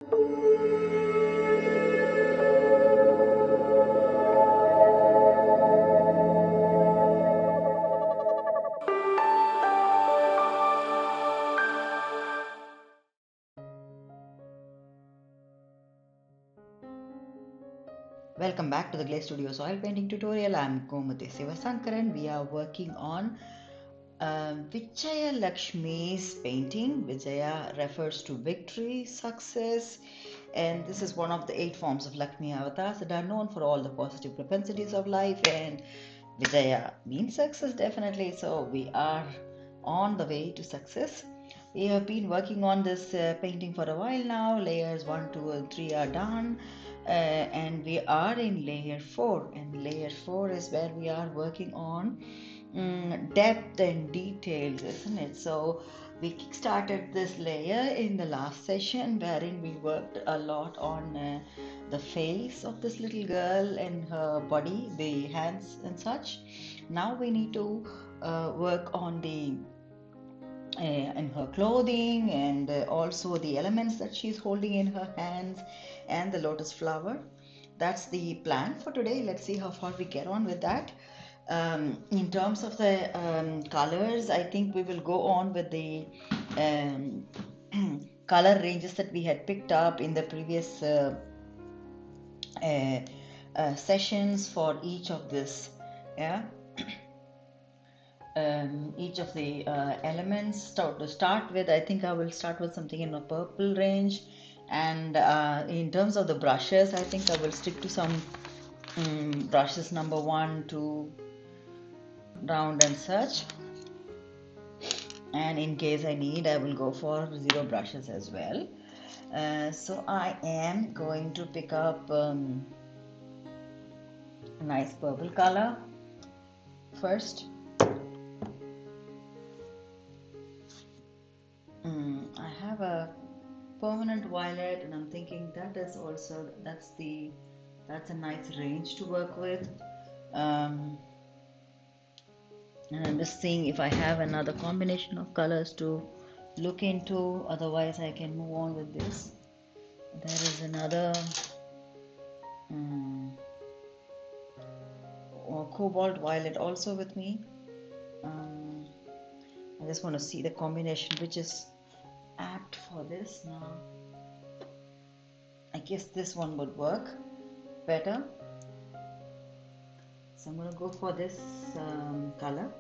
Welcome back to the GLAC Studio Soil Painting Tutorial. I'm Gomati Sivasankaran. We are working on Vijaya Lakshmi's painting. Vijaya refers to victory, success, and this is one of the 8 forms of Lakshmi avatars that are known for all the positive propensities of life. And Vijaya means success, definitely. So we are on the way to success. We have been working on this painting for a while now. Layers 1, 2, and 3 are done, and we are in layer 4. And layer 4 is where we are working on depth and details, isn't it? So we started this layer in the last session, wherein we worked a lot on the face of this little girl and her body, the hands and such. Now we need to work on the in her clothing, and also the elements that she's holding in her hands and the lotus flower. That's the plan for today. Let's see how far we get on with that. In terms of the colors, I think we will go on with the um, color ranges that we had picked up in the previous uh, sessions for each of this. Yeah. Each of the elements. To start with, I think I will start with something in a purple range, and in terms of the brushes, I think I will stick to some brushes number 1, 2, round and such, and in case I need, I will go for 0 brushes as well. So I am going to pick up a nice purple color first. I have a permanent violet, and I'm thinking that is also that's a nice range to work with. And I'm just seeing if I have another combination of colors to look into. Otherwise, I can move on with this. There is another cobalt violet also with me. I just want to see the combination which is apt for this now. I guess this one would work better. So I'm going to go for this color.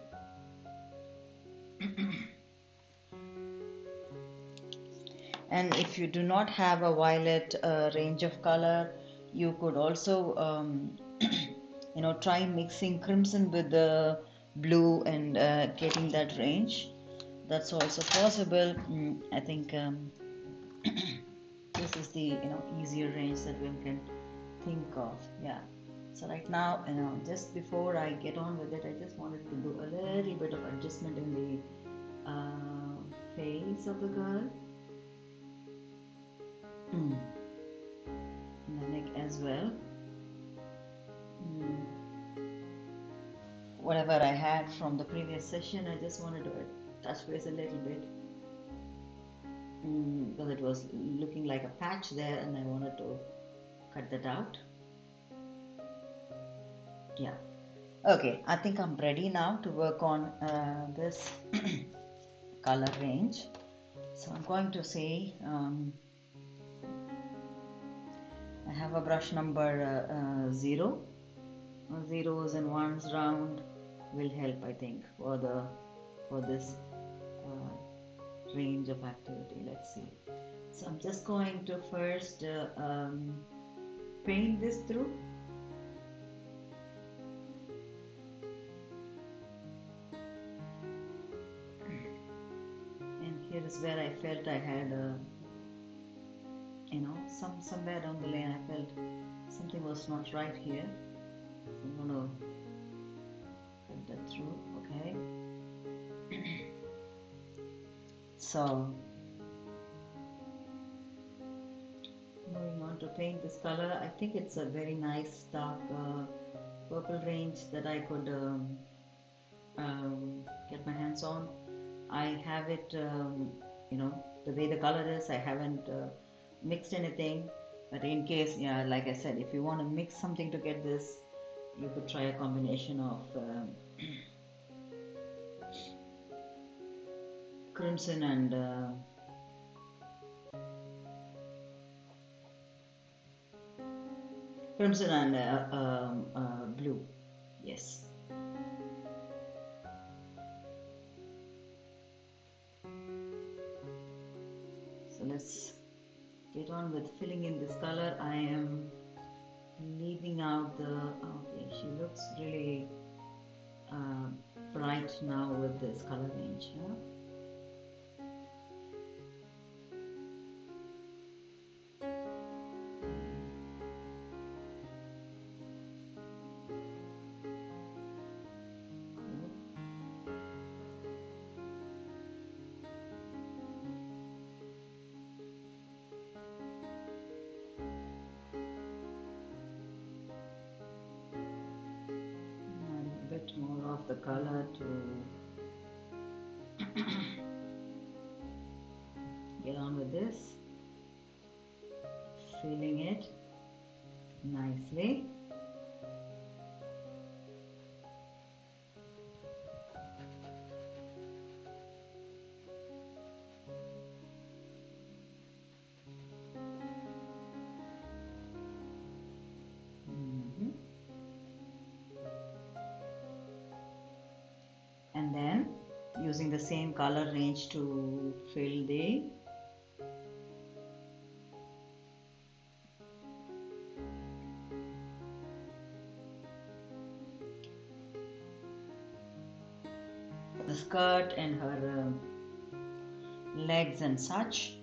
And if you do not have a violet range of color, you could also try mixing crimson with the blue and getting that range. That's also possible. I think this is the easier range that we can think of. Yeah. So right now, just before I get on with it, I just wanted to do a little bit of adjustment in the face of the girl. In the neck as well. Whatever I had from the previous session, I just wanted to touch base a little bit, because it was looking like a patch there, and I wanted to cut that out. Yeah. Okay, I think I'm ready now to work on this color range. So I'm going to say I have a brush number 0. Zeros and ones round will help, I think, for this range of activity. Let's see. So I'm just going to first paint this through. And here is where I felt I had somewhere down the lane I felt something was not right here. I'm going to cut that through. Okay. So moving on to paint this color, I think it's a very nice dark purple range that I could get my hands on. I have it, the way the color is, I haven't mixed anything, but in case, yeah, like I said, if you want to mix something to get this, you could try a combination of crimson and blue. Yes. So let's get on with filling in this color. I am leaving out the, okay, she looks really bright now with this color range. Yeah? More of the color to get on with this, filling it nicely. And then using the same color range to fill the skirt and her legs and such.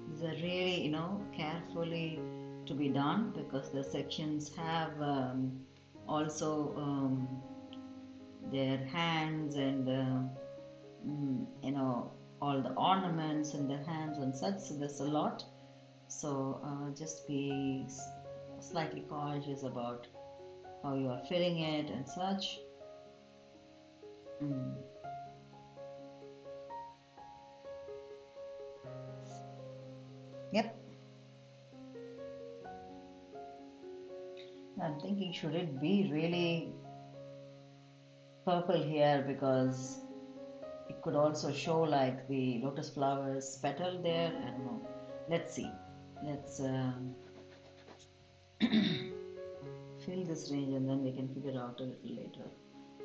These are really, carefully to be done, because the sections have also their hands and all the ornaments in their hands and such. So there's a lot. So just be slightly cautious about how you are filling it and such. Yep. I'm thinking, should it be really purple here, because it could also show like the lotus flowers petal there. I don't know. Let's see. Let's fill this range and then we can figure out a little later.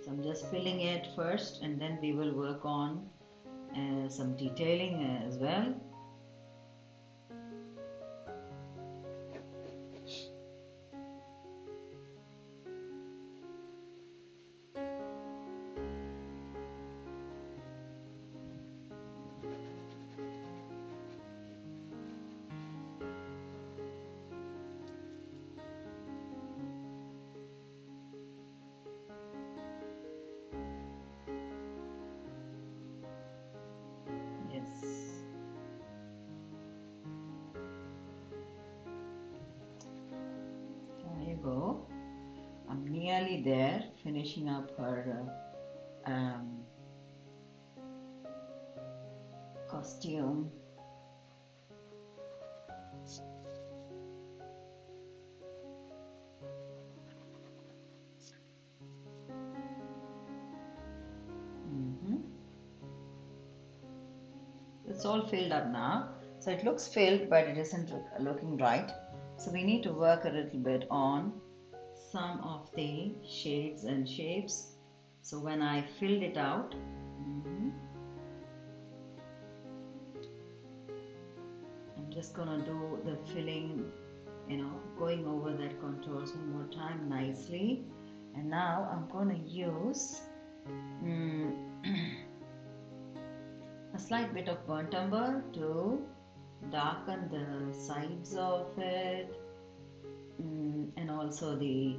So I'm just filling it first, and then we will work on some detailing as well. Go. I'm nearly there, finishing up her costume. It's all filled up now. So it looks filled, but it isn't looking right. So we need to work a little bit on some of the shades and shapes. So when I filled it out, I'm just gonna do the filling, going over that contours one more time nicely. And now I'm gonna use a slight bit of burnt umber to darken the sides of it, and also the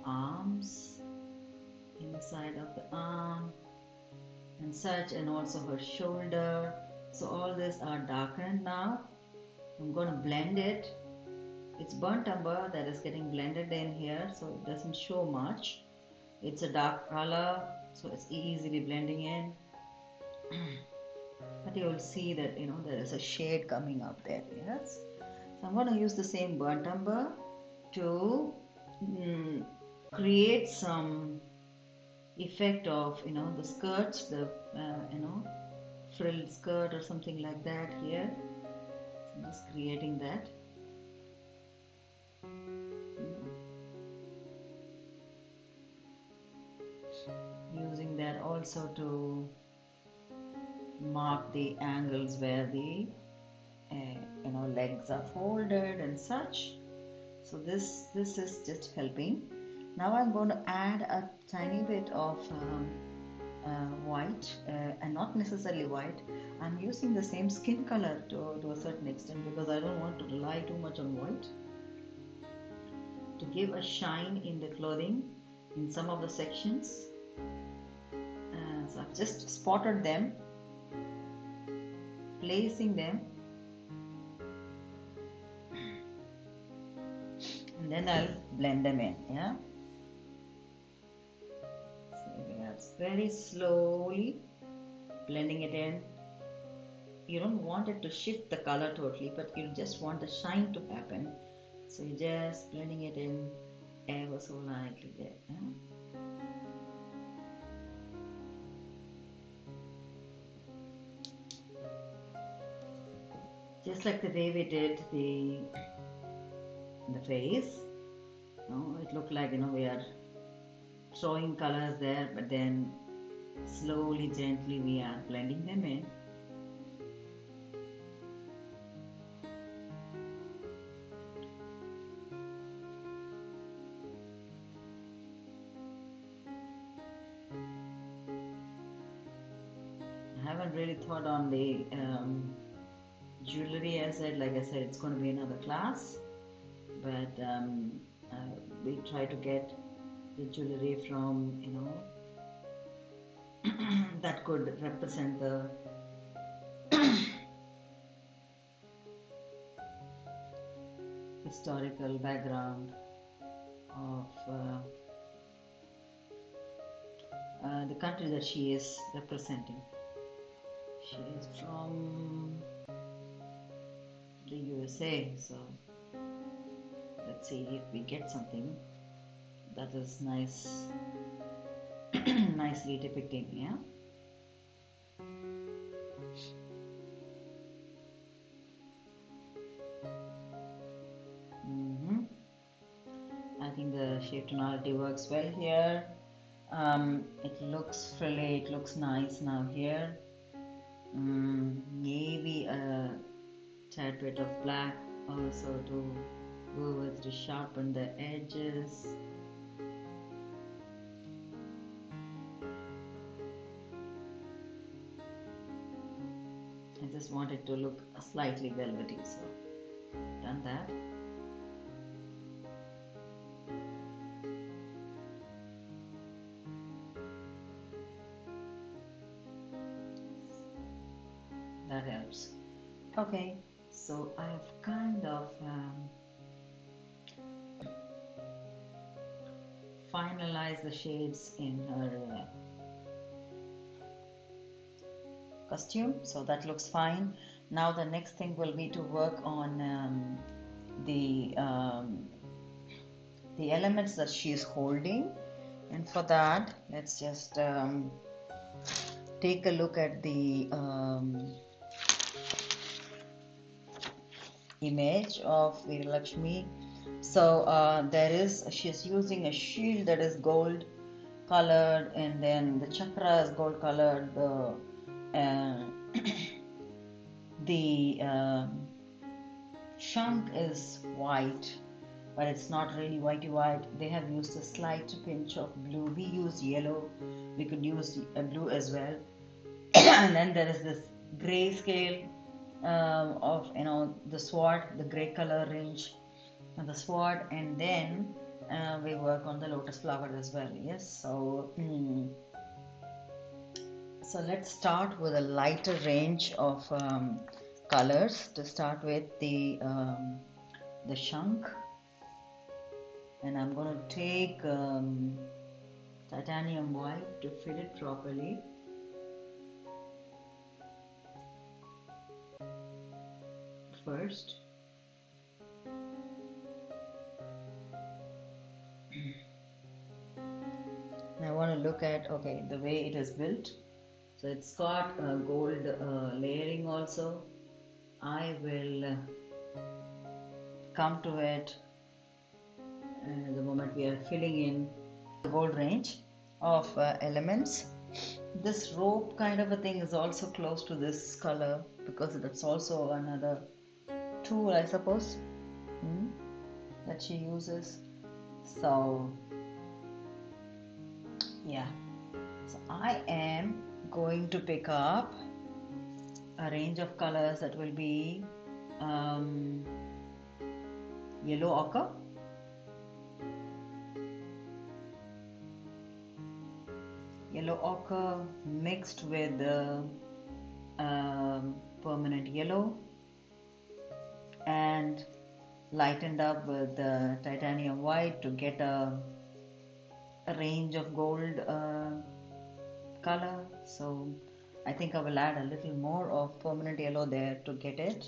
arms, in the side of the arm and such, and also her shoulder. So all these are darkened now. I'm going to blend it. It's burnt umber that is getting blended in here, so it doesn't show much. It's a dark color, so it's easily blending in. But you will see that there is a shade coming up there. Yes, so I'm going to use the same burnt umber to create some effect of the skirts, the frilled skirt or something like that here. So I'm just creating that. Using that also to mark the angles where the legs are folded and such. So this is just helping. Now I'm going to add a tiny bit of white, and not necessarily white. I'm using the same skin color to a certain extent because I don't want to rely too much on white, to give a shine in the clothing in some of the sections. So I've just spotted them, placing them, and then I'll blend them in. Yeah, so that's very slowly blending it in. You don't want it to shift the color totally, but you just want the shine to happen. So you're just blending it in ever so lightly there. Yeah? Just like the way we did the face. It looked like we are throwing colors there, but then slowly, gently we are blending them in. I haven't really thought on the jewelry. Like I said, it's going to be another class, but we try to get the jewelry from that could represent the historical background of the country that she is representing. She is from the USA, so let's see if we get something that is nice, nicely depicting. Yeah. I think the shape tonality works well here. It looks frilly, it looks nice now here. Maybe a tad bit of black also to go with to sharpen the edges. I just want it to look slightly velvety, so done that. That helps. Okay, so I've kind of finalized the shades in her costume, so that looks fine. Now the next thing will be to work on the elements that she is holding, and for that let's just take a look at the image of Vijaya Lakshmi. So she's using a shield that is gold colored, and then the chakra is gold colored, the shank is white, but it's not really whitey white. They have used a slight pinch of blue. We use yellow, we could use blue as well. And then there is this gray scale of the sword, the gray color range of the sword, and then we work on the lotus flower as well. Yes, so so let's start with a lighter range of colors. To start with the shank, and I'm going to take titanium white to fill it properly. First, I want to look at the way it is built. So it's got a gold layering also. I will come to it the moment we are filling in the gold range of elements. This rope kind of a thing is also close to this color because that's also another tool, I suppose, that she uses. So yeah, so I am going to pick up a range of colors that will be yellow ochre, mixed with permanent yellow and lightened up with titanium white to get a range of gold color. So I think I will add a little more of permanent yellow there to get it.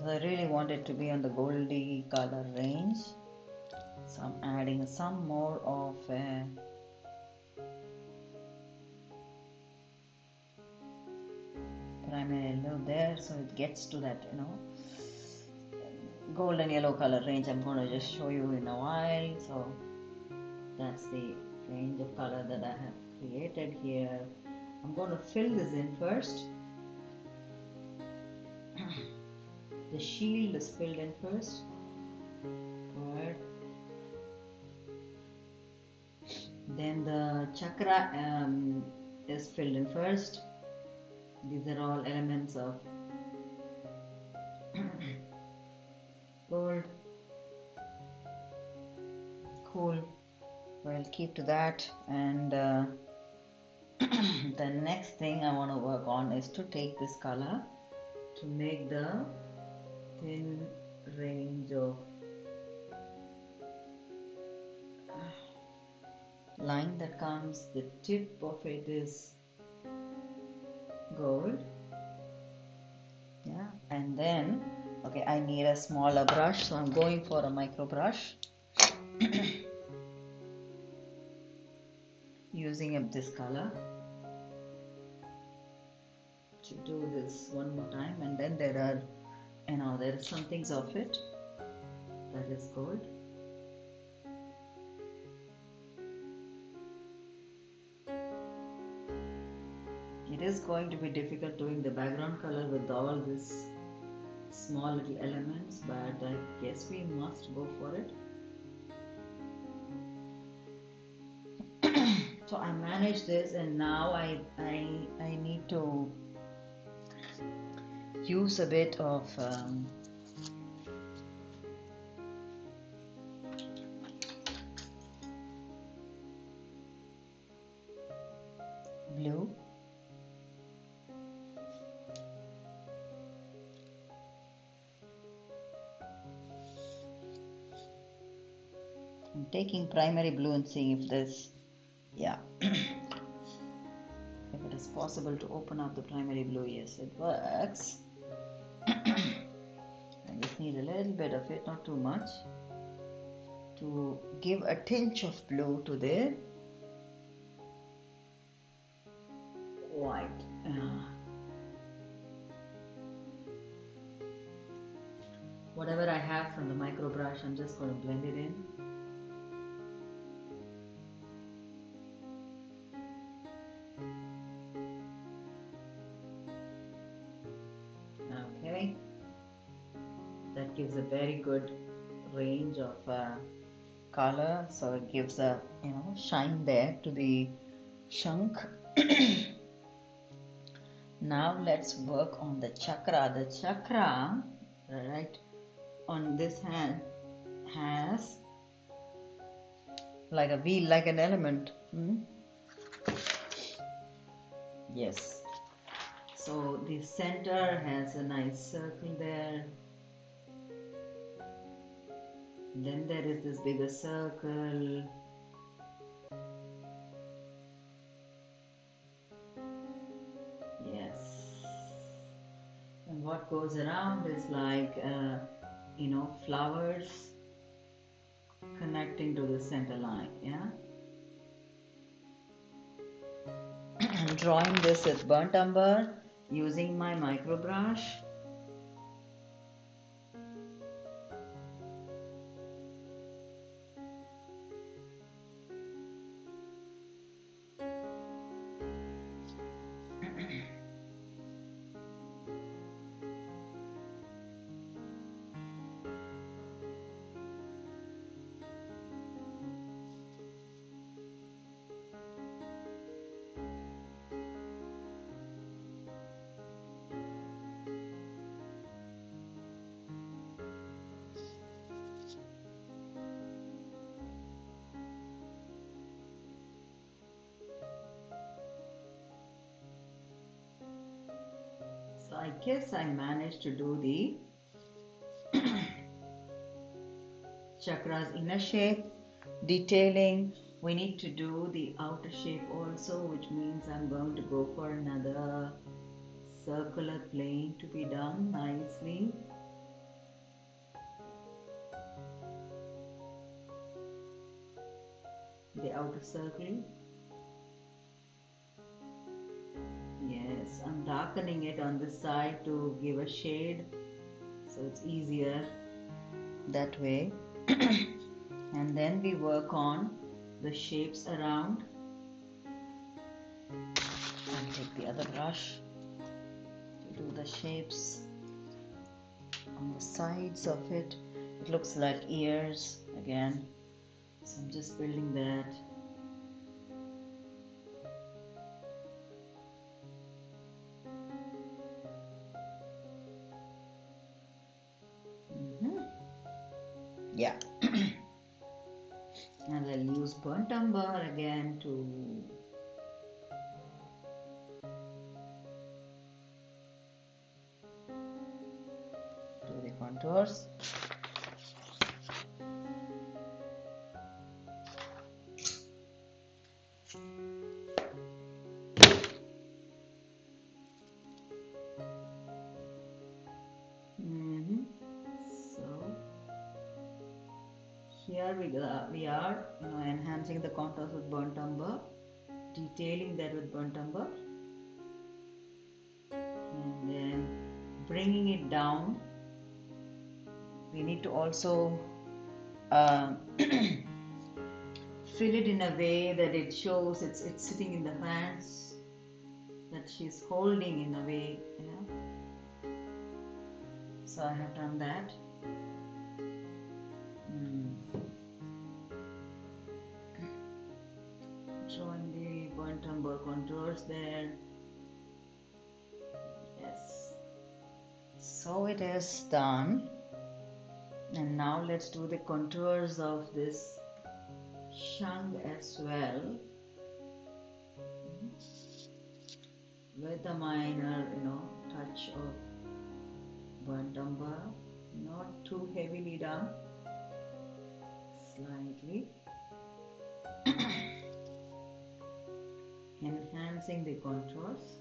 I really want it to be on the goldy color range, so I'm adding some more of primary yellow there, so it gets to that golden yellow color range. I'm going to just show you in a while. So that's the range of color that I have created here. I'm going to fill this in first. The shield is filled in first. Good. Then the chakra is filled in first. These are all elements of gold. Cool. We'll keep to that. And the next thing I want to work on is to take this color to make the thin range of line that comes. The tip of it is gold. Yeah, and then I need a smaller brush, so I'm going for a micro brush. Using up this color to do this one more time, and then there are there are some things of it that is gold. It is going to be difficult doing the background color with all these small little elements, but I guess we must go for it. So I manage this, and now I need to use a bit of blue. I'm taking primary blue and seeing if this, if it is possible to open up the primary blue. Yes, it works. I just need a little bit of it, not too much, to give a tinge of blue to the white. Whatever I have from the micro brush, I'm just going to blend it in. Okay, that gives a very good range of color, so it gives a shine there to the chunk. Now let's work on the chakra. The chakra, right, on this hand has like a wheel, like an element. Yes. So the center has a nice circle there. Then there is this bigger circle. Yes. And what goes around is like, flowers connecting to the center line. Yeah. I'm drawing this with burnt umber using my micro brush. So I guess I managed to do the chakras inner shape, detailing. We need to do the outer shape also, which means I'm going to go for another circular plane to be done nicely. The outer circle. Yes, I'm darkening it on this side to give a shade, so it's easier that way. And then we work on the shapes around. I'll take the other brush to do the shapes on the sides of it. It looks like ears again, so I'm just building that. Yeah. And I'll use burnt umber again to do the contours. So here we are enhancing the contours with burnt umber, detailing that with burnt umber, and then bringing it down. We need to also fill it in a way that it shows it's sitting in the hands that she's holding in a way. Yeah. So I have done that. Drawing the burnt umber contours there. Yes. So it is done. And now let's do the contours of this shang as well, with a minor, touch of burnt umber, not too heavily done, slightly, enhancing the contours.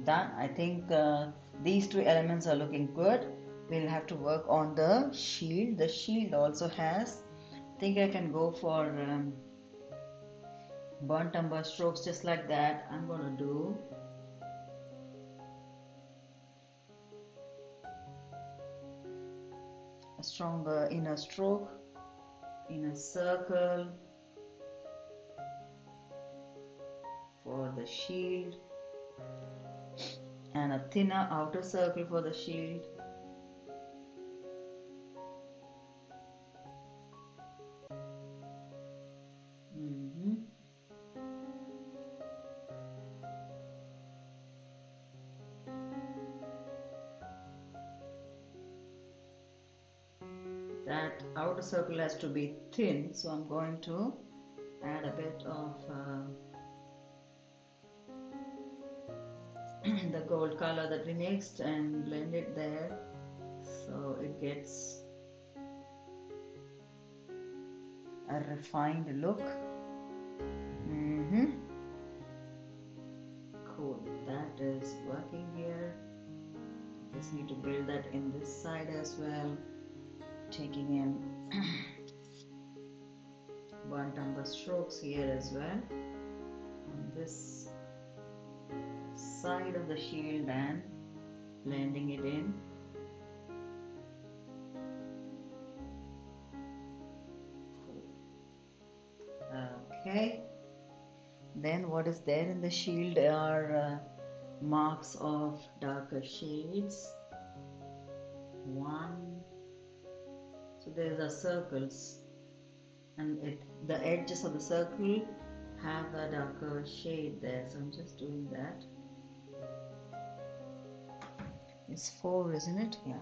Done. I think these two elements are looking good. We'll have to work on the shield. The shield also has, I think I can go for burnt umber strokes just like that. I'm going to do a stronger inner stroke, inner circle for the shield, and a thinner outer circle for the shield. that outer circle has to be thin, so I'm going to add a bit of the gold color that we mixed and blend it there so it gets a refined look. Cool, that is working here. Just need to build that in this side as well, taking in burnt umber strokes here as well on this side of the shield and blending it in. Okay, then what is there in the shield are marks of darker shades. One, so there are circles, and the edges of the circle have a darker shade there, so I'm just doing that. It's 4, isn't it? Yeah.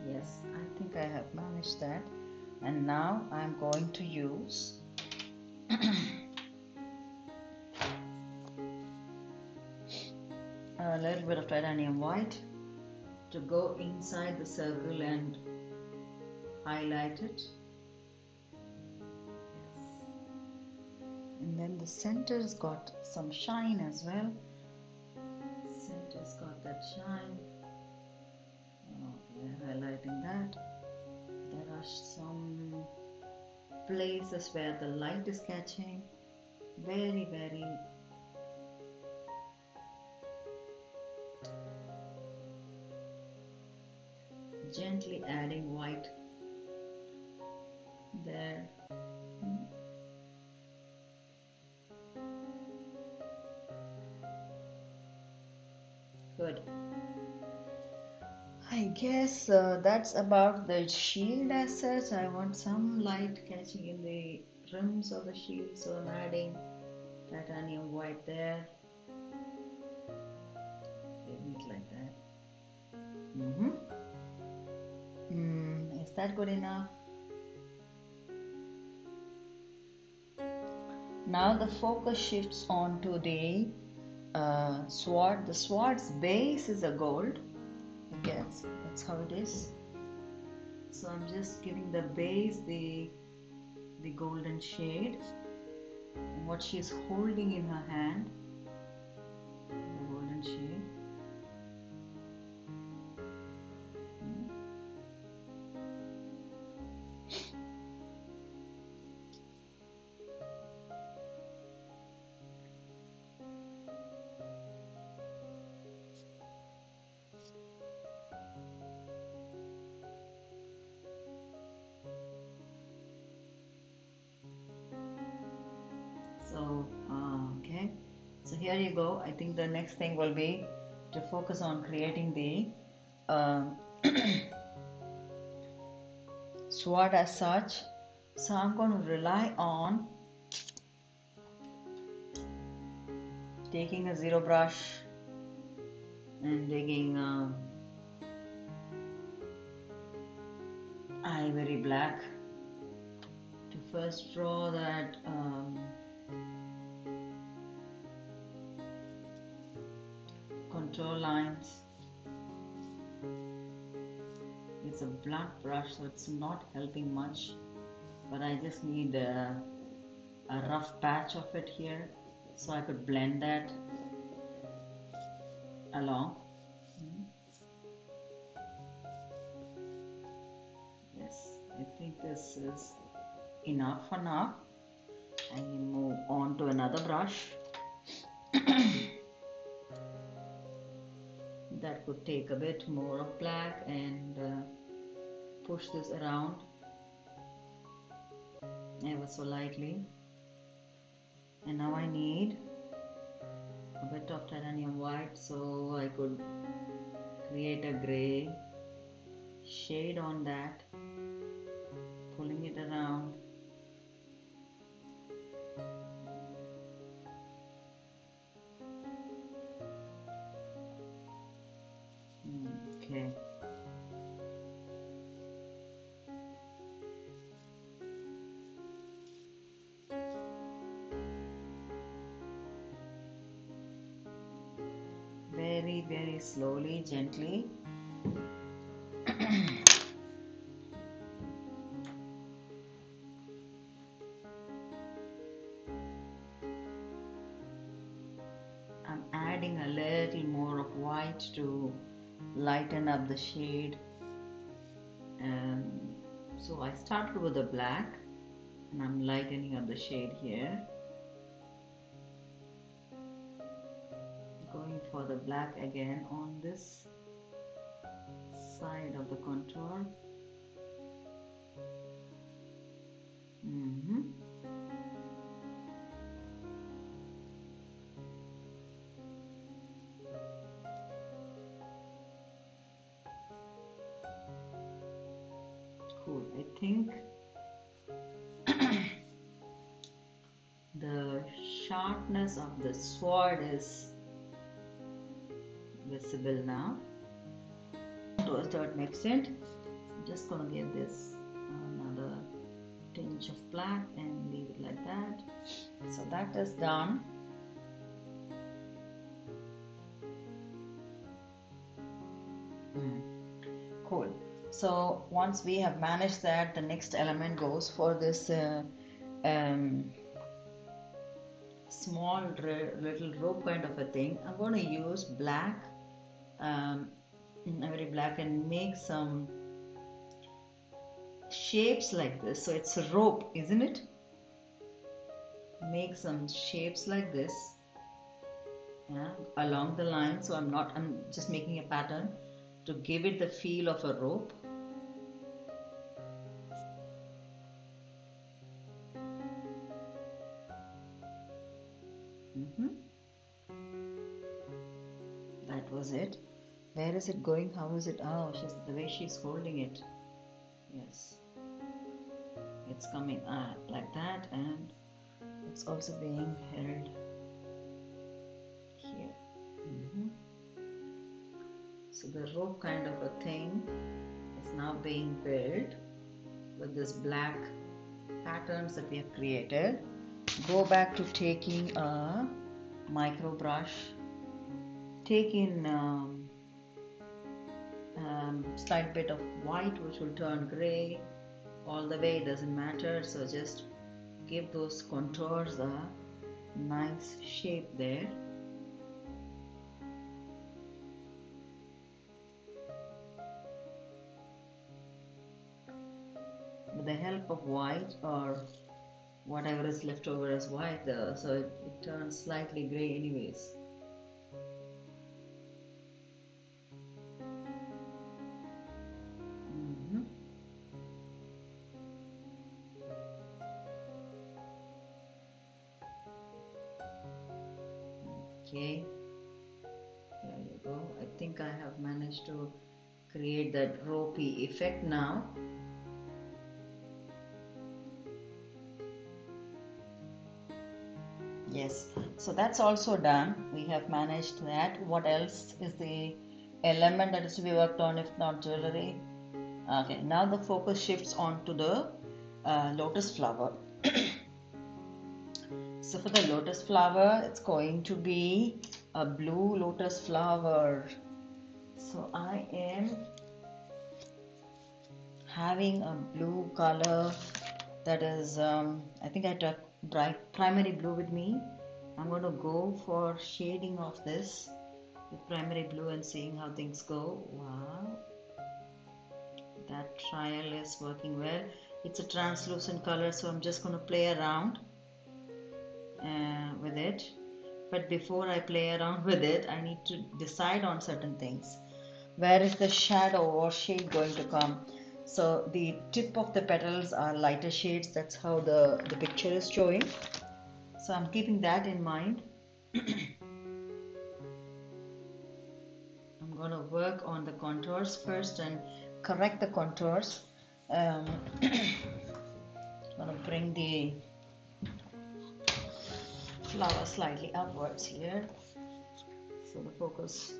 Yes, I think I have managed that. And now I'm going to use a little bit of titanium white to go inside the circle and highlight it. And then the center's got some shine as well. Center's got that shine. Okay, highlighting that. There are some places where the light is catching. Very, very gently adding white there. Good. I guess that's about the shield as such. I want some light catching in the rims of the shield, so I'm adding titanium white there. Leave it like that. Is that good enough? Now the focus shifts onto the sword. The sword's base is a gold. I guess that's how it is. So I'm just giving the base the golden shade. And what she's holding in her hand, the golden shade. So, okay. So here you go. I think the next thing will be to focus on creating the sword as such. So I'm going to rely on taking a zero brush and digging ivory black to first draw that contour lines. It's a blunt brush, so it's not helping much, but I just need a rough patch of it here so I could blend that along. Yes, I think this is enough for now. I move on to another brush that could take a bit more of black and push this around ever so lightly. And now I need a bit of titanium white so I could create a gray shade on that, pulling it around. Okay. Very, very slowly, gently. I'm adding a little more of white to lighten up the shade. So I started with the black and I'm lightening up the shade here. Going for the black again on this side of the contour. Cool. I think the sharpness of the sword is visible now to a certain extent. I'm just gonna give this another tinge of black and leave it like that. So that is done. Cool. So once we have managed that, the next element goes for this small little rope kind of a thing. I'm going to use black, very black, and make some shapes like this. So it's a rope, isn't it? Make some shapes like this, yeah, along the line. So I'm just making a pattern to give it the feel of a rope. That was it. Where is it going? How is it? Oh, the way she's holding it. Yes. It's coming like that, and it's also being held here. So the rope kind of a thing is now being built with this black patterns that we have created. Go back to taking a micro brush, take in slight bit of white which will turn gray all the way, doesn't matter. So just give those contours a nice shape there. With the help of white or whatever is left over as white, so it turns slightly gray anyways. Okay, there you go. I think I have managed to create that ropey effect now. Yes, so that's also done. We have managed that. What else is the element that is to be worked on if not jewelry? Okay, now the focus shifts on to the lotus flower. So for the lotus flower, it's going to be a blue lotus flower. So I am having a blue color that is, I think I took primary blue with me. I'm going to go for shading of this with primary blue and seeing how things go. Wow, that trial is working well. It's a translucent color, so I'm just going to play around with it. But before I play around with it, I need to decide on certain things. Where is the shadow or shade going to come? So the tip of the petals are lighter shades. That's how the picture is showing. So I'm keeping that in mind. I'm going to work on the contours first and correct the contours. I'm going to bring the flower slightly upwards here so the focus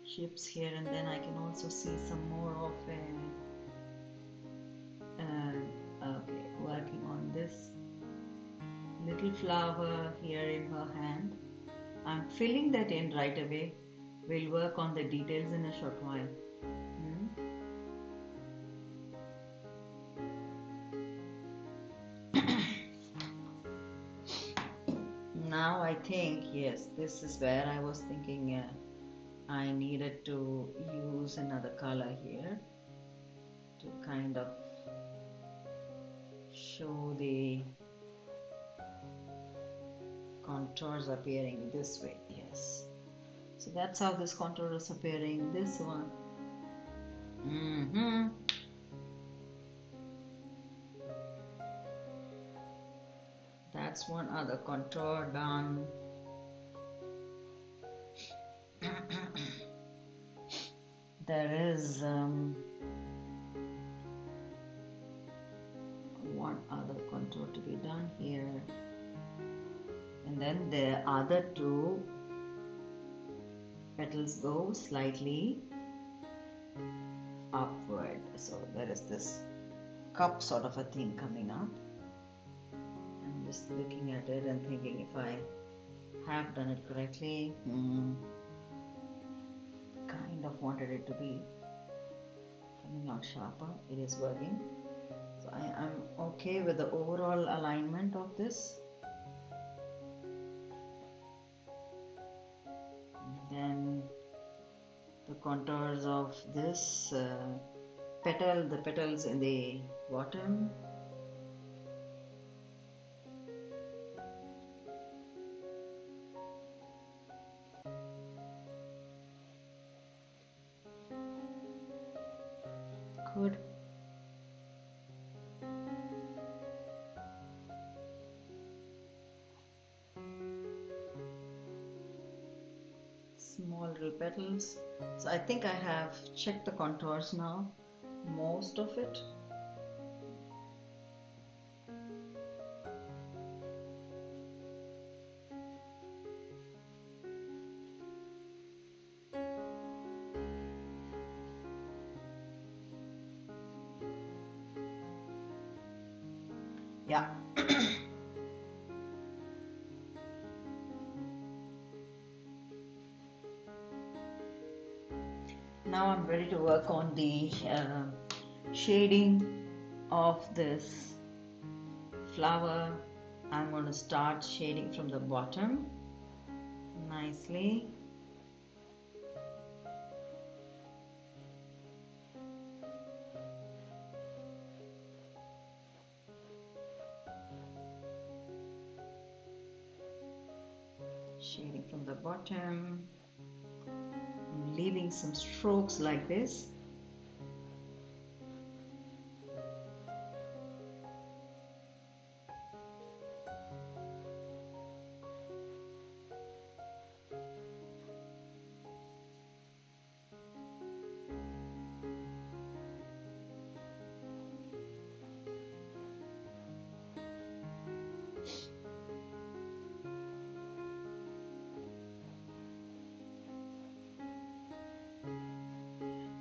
shifts here, and then I can also see some more of okay, working on this little flower here in her hand. I'm filling that in right away. We'll work on the details in a short while. Now I think, yes, this is where I was thinking I needed to use another color here to kind of show the contours appearing this way. Yes, so that's how this contour is appearing. This one. That's one other contour done. There is one other contour to be done here, and then the other two petals go slightly upward, so there is this cup sort of a thing coming up. I'm just looking at it and thinking if I have done it correctly. Kind of wanted it to be coming out sharper. It is working, so I am okay with the overall alignment of this. And then the contours of this petal, the petals in the bottom. Good. Small little petals. So I think I have checked the contours now, most of it. Yeah. Now I'm ready to work on the shading of this flower. I'm going to start shading from the bottom nicely. Shading from the bottom, I'm leaving some strokes like this.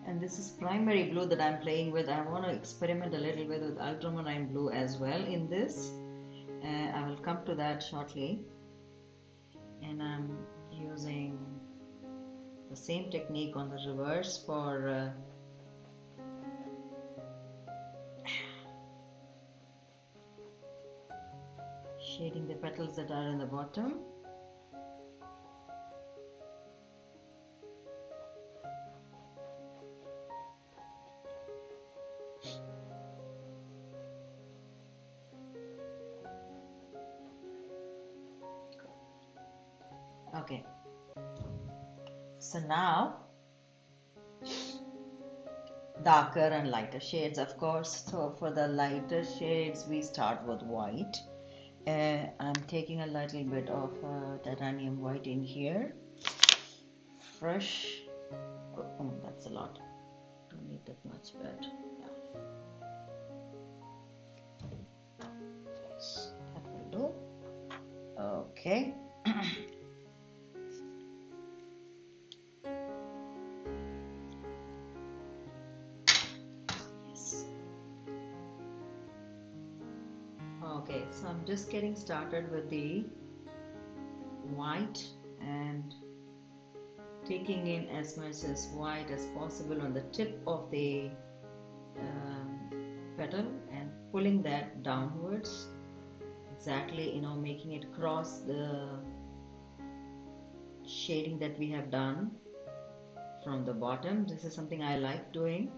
And this is primary blue that I'm playing with. I want to experiment a little bit with ultramarine blue as well in this. I will come to that shortly. And I'm using the same technique on the reverse for shading the petals that are in the bottom. Okay, so now darker and lighter shades, of course. So for the lighter shades we start with white. I'm taking a little bit of titanium white in here, fresh. Oh, that's a lot, don't need that much, but yeah. That will do. Okay. Yes. Okay, so I'm just getting started with the white and taking in as much as white as possible on the tip of the petal and pulling that downwards, exactly, making it cross the shading that we have done from the bottom. This is something I like doing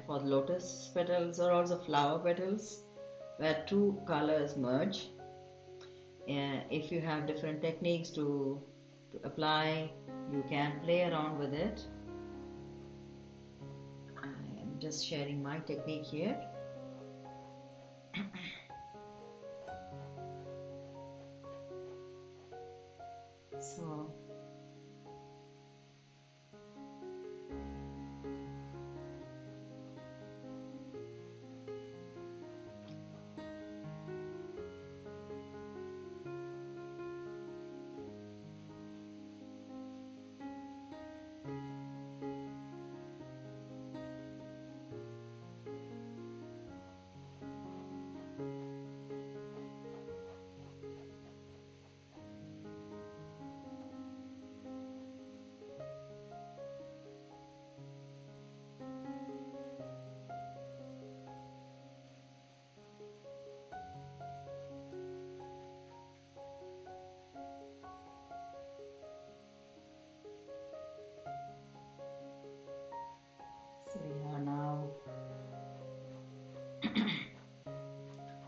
for lotus petals or also flower petals where two colors merge. If you have different techniques to apply, you can play around with it. I am just sharing my technique here. So we are now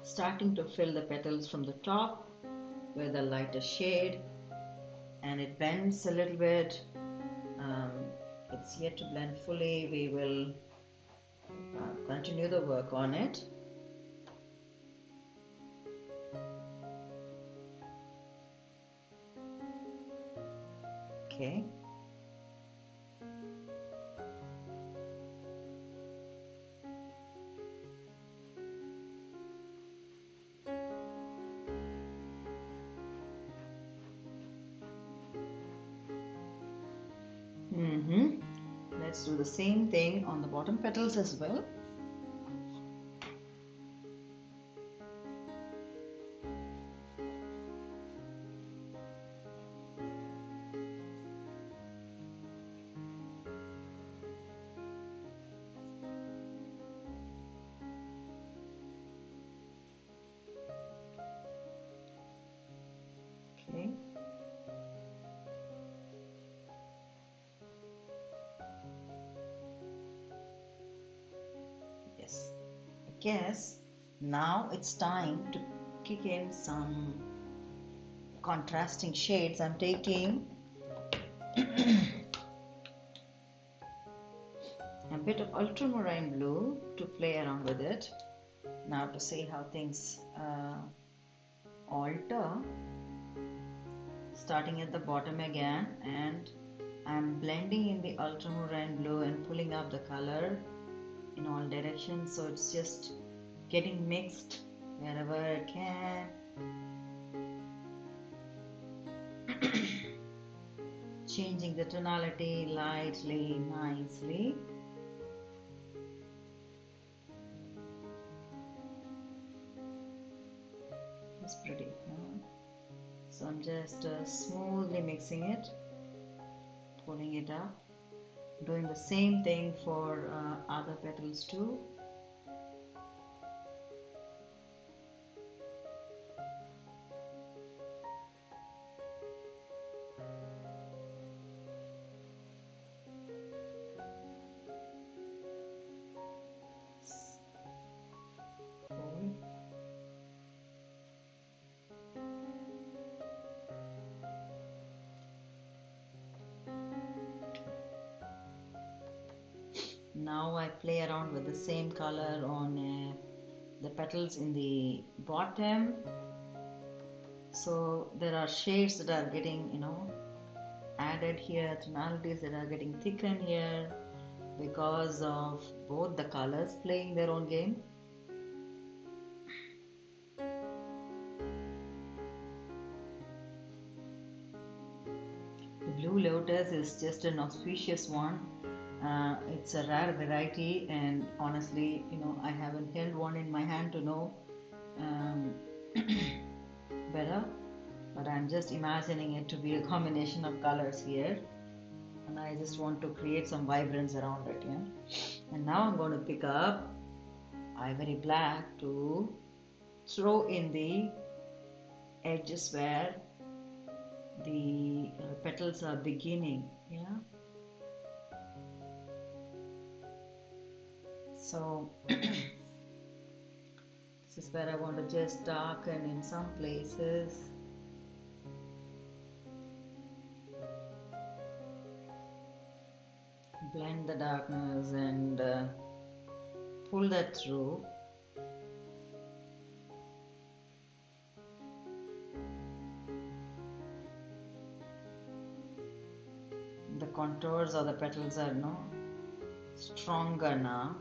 starting to fill the petals from the top with a lighter shade, and it bends a little bit. It's yet to blend fully. We will continue the work on it. Okay. Let's do the same thing on the bottom petals as well. Okay. Yes. I guess now it's time to kick in some contrasting shades. I'm taking a bit of ultramarine blue to play around with it. Now to see how things alter. Starting at the bottom again, and I'm blending in the ultramarine blue and pulling up the color in all directions, so it's just getting mixed wherever I can. Changing the tonality lightly, nicely. It's pretty. So I'm just smoothly mixing it, pulling it up, doing the same thing for other petals too. Now I play around with the same color on the petals in the bottom. So there are shades that are getting, added here, tonalities that are getting thickened here because of both the colors playing their own game. Lotus is just an auspicious one. It's a rare variety, and honestly, I haven't held one in my hand to know um, better, but I'm just imagining it to be a combination of colors here, and I just want to create some vibrance around it. And now I'm going to pick up ivory black to throw in the edges where the petals are beginning. So this is where I want to just darken in some places. Blend the darkness and pull that through. The contours of the petals are stronger now.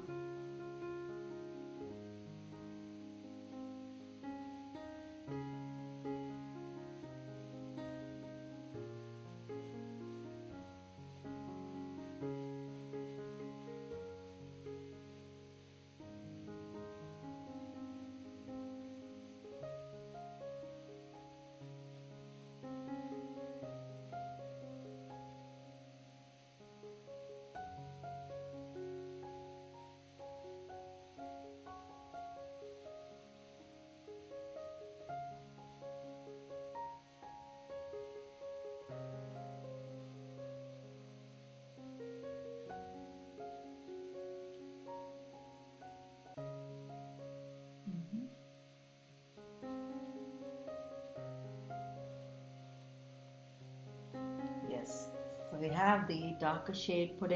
Yes, so we have the darker shade pulled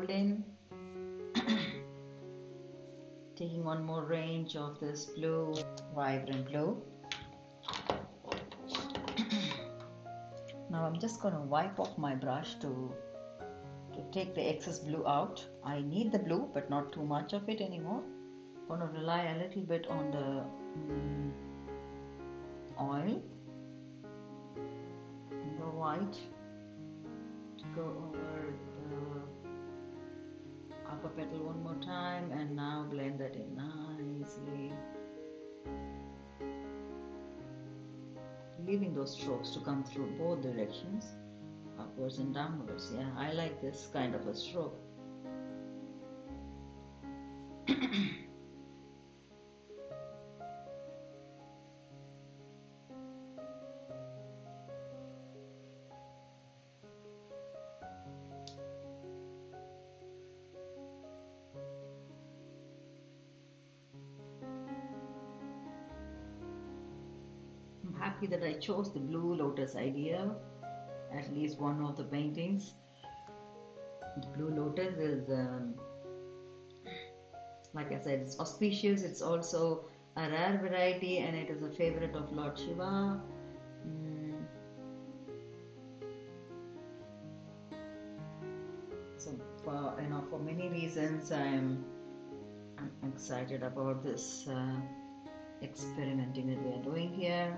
in, taking one more range of this blue, vibrant blue. Now I'm just going to wipe off my brush to take the excess blue out. I need the blue, but not too much of it anymore. I'm going to rely a little bit on the oil and the white to go over the upper petal one more time, and now blend that in nicely, leaving those strokes to come through both directions, upwards and downwards. I like this kind of a stroke. I'm happy that I chose the blue lotus idea, at least one of the paintings. The blue lotus is, like I said, it's auspicious. It's also a rare variety, and it is a favorite of Lord Shiva. So for many reasons, I'm excited about this experimenting that we are doing here.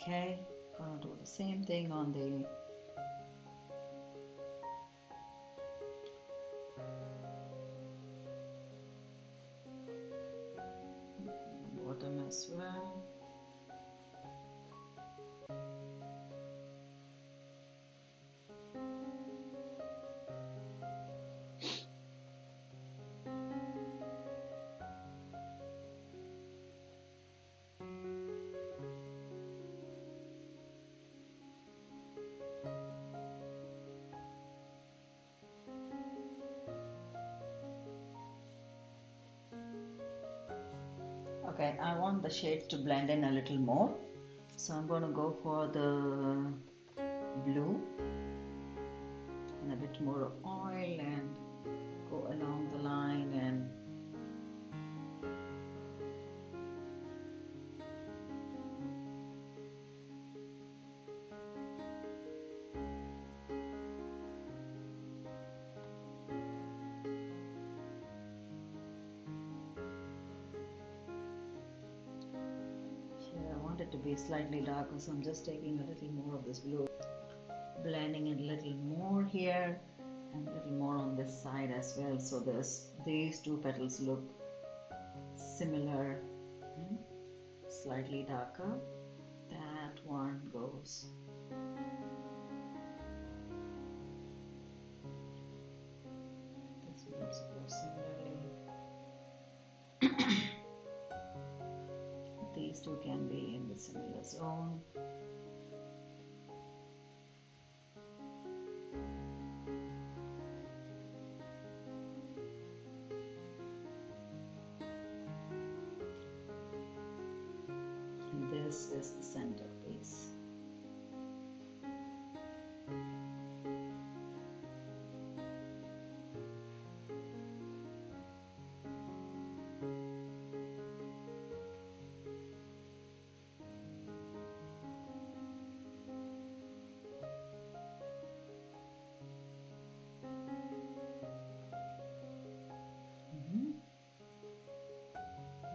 Okay, gonna do the same thing on the bottom as well. Okay, I want the shades to blend in a little more, so I'm going to go for the blue and a bit more of oil and go along the line and to be slightly darker, so I'm just taking a little more of this blue, blending it a little more here and a little more on this side as well, so these two petals look similar. Slightly darker. That one goes. This one also goes similarly. These two can be in the similar zone. And this is the centerpiece.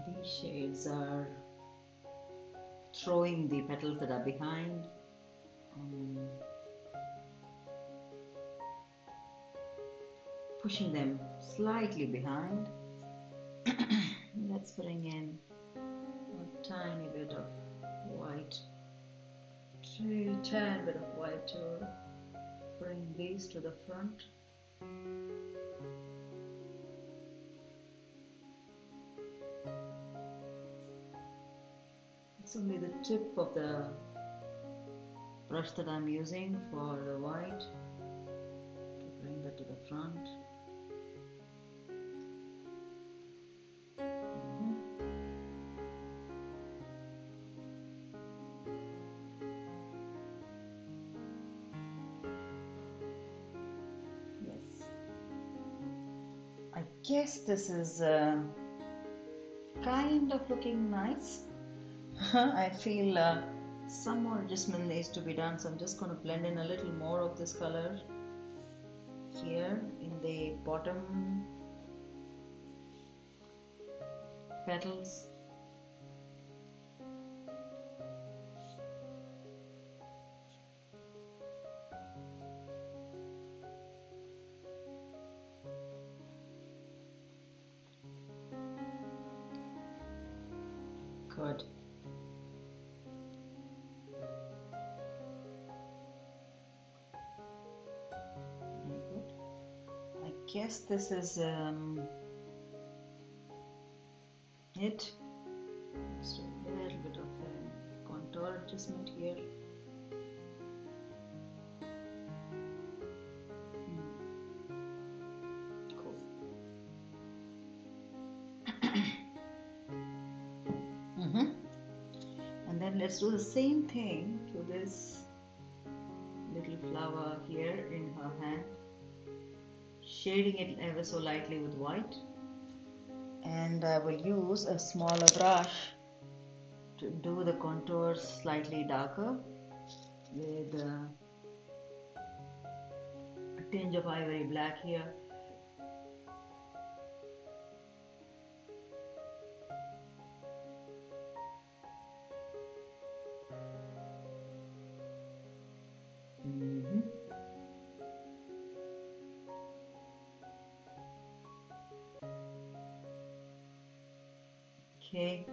These shades are throwing the petals that are behind. Pushing them slightly behind. Let's bring in a tiny bit of white, tiny bit of white to bring these to the front. It's only the tip of the brush that I'm using for the white to bring that to the front. I guess this is kind of looking nice. I feel some more adjustment needs to be done, so I'm just going to blend in a little more of this color here in the bottom petals. Good. Very good. I guess this is it. Just a little bit of a contour adjustment here. Cool. And then let's do the same thing to this little flower here in her hand, shading it ever so lightly with white. And I will use a smaller brush to do the contours slightly darker with a tinge of ivory black here. Okay,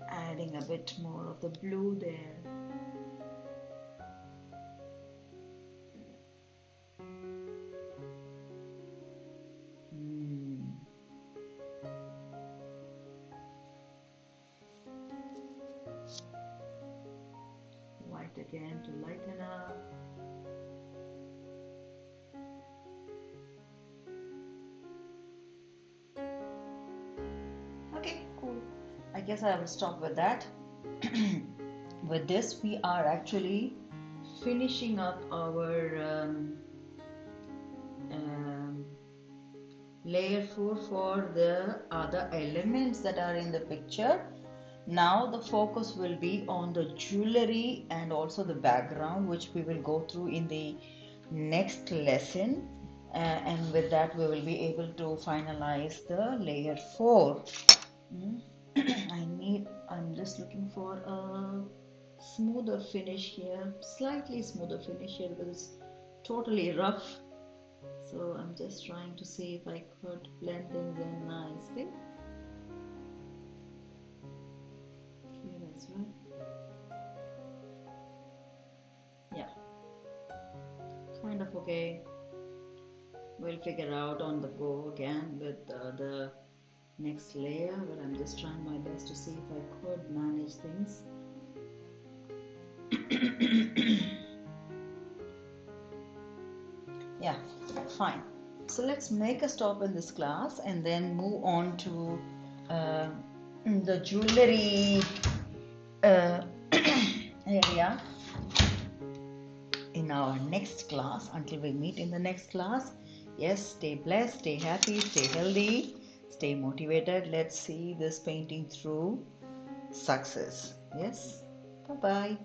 adding a bit more of the blue there. White again to lighten up. Okay, cool. I guess I will stop with that. With this, we are actually finishing up our layer 4 for the other elements that are in the picture. Now the focus will be on the jewelry and also the background, which we will go through in the next lesson, and with that we will be able to finalize the layer 4. I'm just looking for a smoother finish here, slightly smoother finish here because it's totally rough. So I'm just trying to see if I could blend things in nicely here as well. Yeah, kind of okay. We'll figure out on the go again with the next layer, but I'm just trying my best to see if I could manage things. Yeah, fine. So let's make a stop in this class and then move on to uh, the jewelry area in our next class. Until we meet in the next class, yes, stay blessed, stay happy, stay healthy, stay motivated. Let's see this painting through success. Yes, bye bye.